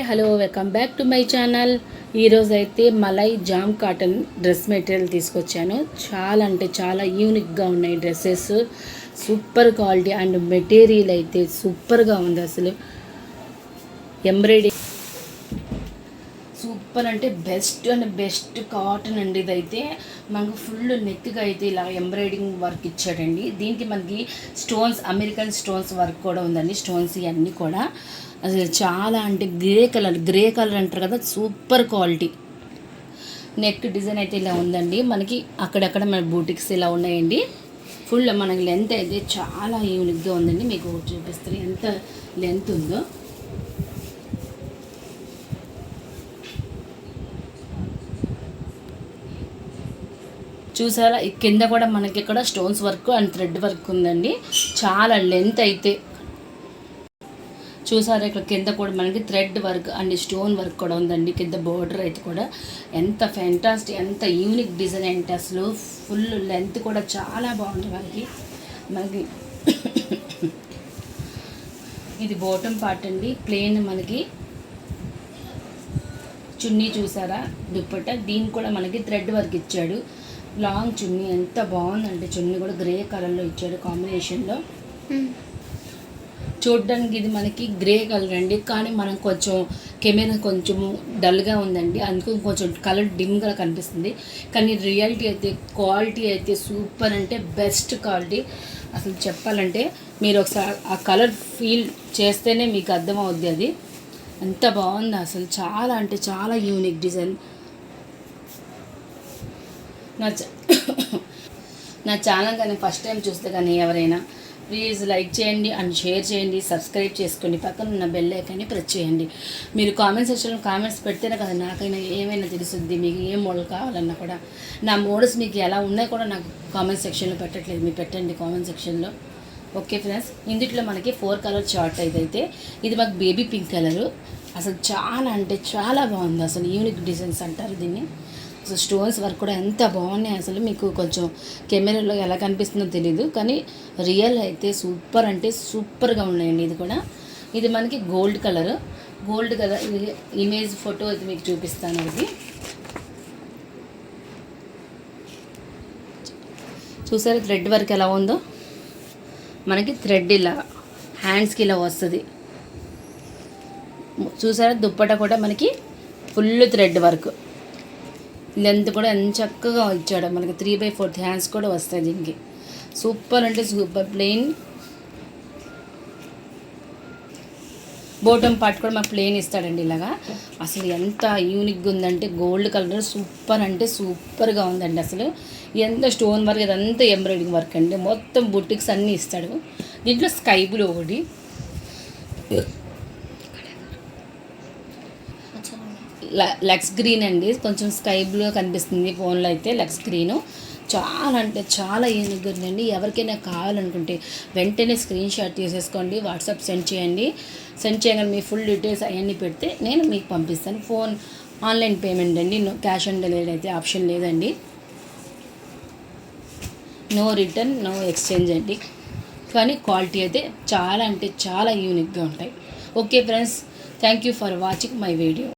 Hello welcome back to my channel. ఈరోజు అయితే malai jam cotton dress material తీసుకొచ్చాను. చాలా అంటే చాలా యూనిక్గా ఉన్నాయి dresses. Super quality and material అయితే సూపర్గా ఉంది. అసలు ఎంబ్రాయిడరీ సూపర్ అంటే బెస్ట్ కాటన్ అండి. ఇదైతే మనకు ఫుల్ నెక్గా అయితే ఇలా ఎంబ్రాయిడింగ్ వర్క్ ఇచ్చాడండి. దీనికి మనకి స్టోన్స్, అమెరికన్ స్టోన్స్ వర్క్ కూడా ఉందండి. స్టోన్స్ ఇవన్నీ కూడా అసలు చాలా అంటే గ్రే కలర్ అంటారు కదా, సూపర్ క్వాలిటీ. నెక్ డిజైన్ అయితే ఇలా ఉందండి. మనకి అక్కడక్కడ మన బూటిక్స్ ఇలా ఉన్నాయండి. ఫుల్ మనకి లెంత్ అయితే చాలా యూనిక్గా ఉందండి. మీకు చూపిస్తారు ఎంత లెంత్ ఉందో. చూసారా, కింద కూడా మనకి ఇక్కడ stones work and thread work ఉందండి. చాలా లెంత్ అయితే చూసారా, ఇక్కడ కింద కూడా మనకి thread work and stone work కూడా ఉందండి. కింద బోర్డర్ అయితే కూడా ఎంత ఫ్యాంటాస్టిక్, ఎంత యూనిక్ డిజైన్ అంటే అసలు ఫుల్ లెంత్ కూడా చాలా బాగుంది. మనకి ఇది బాటమ్ పార్ట్ అండి. ప్లెయిన్ మనకి చున్నీ చూసారా, దుప్పట్ట. దీనికి కూడా మనకి థ్రెడ్ వర్క్ ఇచ్చాడు. లాంగ్ చున్నీ ఎంత బాగుందంటే, చున్నీ కూడా గ్రే కలర్లో ఇచ్చాడు కాంబినేషన్లో. చూడడానికి ఇది మనకి గ్రే కలర్ అండి, కానీ మనం కొంచెం కెమెరా కొంచెం డల్గా ఉందండి, అందుకు కొంచెం కలర్ డిమ్గా కనిపిస్తుంది. కానీ రియాలిటీ అయితే క్వాలిటీ అయితే సూపర్ అంటే బెస్ట్ క్వాలిటీ. అసలు చెప్పాలంటే మీరు ఒకసారి ఆ కలర్ ఫీల్ చేస్తేనే మీకు అర్థమవుద్ది అది ఎంత బాగుంది. అసలు చాలా అంటే చాలా యూనిక్ డిజైన్. నా ఛానల్ కానీ ఫస్ట్ టైం చూస్తే కానీ ఎవరైనా ప్లీజ్ లైక్ చేయండి అండ్ షేర్ చేయండి, సబ్స్క్రైబ్ చేసుకోండి, పక్కన ఉన్న బెల్ ఐకాన్ని ప్రెస్ చేయండి. మీరు కామెంట్ సెక్షన్లో కామెంట్స్ పెడితేనే కదా నాకైనా ఏమైనా తెలుస్తుంది. మీకు ఏ మోడల్ కావాలన్నా కూడా, నా మోడల్స్ మీకు ఎలా ఉన్నాయి కూడా నాకు కామెంట్ సెక్షన్లో పెట్టట్లేదు, మీరు పెట్టండి కామెంట్ సెక్షన్లో. ఓకే ఫ్రెండ్స్, ఇందులో మనకి 4 కలర్ చార్ట్ అయితే ఇది మాకు బేబీ పింక్ కలరు. అసలు చాలా అంటే చాలా బాగుంది. అసలు యూనిక్ డిజైన్స్ అంటారు దీన్ని. అసలు స్టోన్స్ వర్క్ కూడా ఎంత బాగున్నాయి. అసలు మీకు కొంచెం కెమెరాలో ఎలా కనిపిస్తుందో తెలీదు, కానీ రియల్ అయితే సూపర్ అంటే సూపర్గా ఉన్నాయండి. ఇది కూడా ఇది మనకి గోల్డ్ కలర్ ఇది ఇమేజ్ ఫోటో అయితే మీకు చూపిస్తాను. అది చూసారా థ్రెడ్ వర్క్ ఎలా ఉందో. మనకి థ్రెడ్ ఇలా హ్యాండ్స్కి ఇలా వస్తుంది. చూసారా దుప్పట కూడా మనకి ఫుల్ థ్రెడ్ వర్క్. లెంత్ కూడా ఎంత చక్కగా ఇచ్చాడు. మనకి 3/4 హ్యాండ్స్ కూడా వస్తాయి దీనికి. సూపర్ అంటే సూపర్. ప్లెయిన్ బాటమ్ పార్ట్ కూడా మాకు ప్లెయిన్ ఇస్తాడండి ఇలాగా. అసలు ఎంత యూనిక్గా ఉందంటే గోల్డ్ కలర్ సూపర్ అంటే సూపర్గా ఉందండి. అసలు ఎంత స్టోన్ వర్క్, ఇదంతా ఎంబ్రాయిడింగ్ వర్క్ అండి. మొత్తం బుటిక్స్ అన్నీ ఇస్తాడు. దీంట్లో స్కై బ్లూ ఒకటి, లక్స్ గ్రీన్ అండి. కొంచెం స్కై బ్లూ కనిపిస్తుంది ఫోన్లో అయితే. లక్స్ గ్రీను చాలా అంటే చాలా యూనిక్గా ఉందండి. ఎవరికైనా కావాలనుకుంటే వెంటనే స్క్రీన్ షాట్ తీసేసుకోండి, వాట్సాప్ సెండ్ చేయండి. సెండ్ చేయగానే మీ ఫుల్ డీటెయిల్స్ అవన్నీ పెడితే నేను మీకు పంపిస్తాను. ఆన్లైన్ పేమెంట్ అండి. క్యాష్ ఆన్ డెలివరీ అయితే ఆప్షన్ లేదండి. నో రిటర్న్, నో ఎక్స్చేంజ్ అండి. కానీ క్వాలిటీ అయితే చాలా అంటే చాలా యూనిక్గా ఉంటాయి. Okay friends, thank you for watching my video.